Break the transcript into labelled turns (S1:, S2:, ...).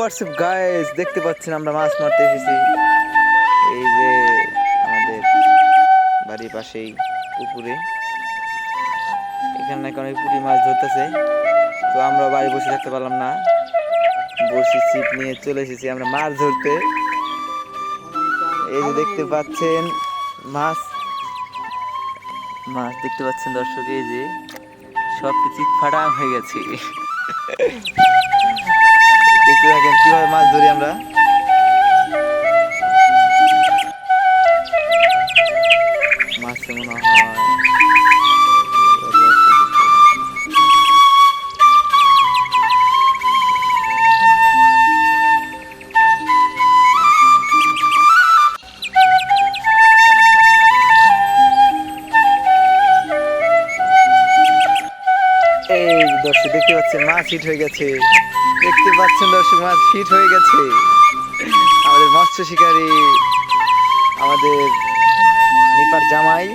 S1: WhatsApp guys, দেখতে পাচ্ছেন আমরা মাছ মারতে এসেছি। এই যে আমাদের বাড়ির পাশেই পুকুরে, এখানে নাকি অনেক পুঁটি মাছ ধরতেছে। তো আমরা বাড়ি বসে থাকতে পারলাম না, বসি ছিপ নিয়ে চলে এসেছি আমরা মাছ ধরতে। এই যে দেখতে পাচ্ছেন মাছ মাছ দেখতে পাচ্ছেন দর্শক, এই যে সব চিৎ ফাটাং হয়ে গেছে। দেখতে থাকেন কিভাবে মাছ ধরি আমরা। মাছ মনে হয় এই দর্শক দেখতে পাচ্ছেন মাছ হিট হয়ে গেছে। দেখতে পাচ্ছেন দর্শক মাছ হিট হয়ে গেছে। আমাদের মৎস্য শিকারী, আমাদের নিপার জামাই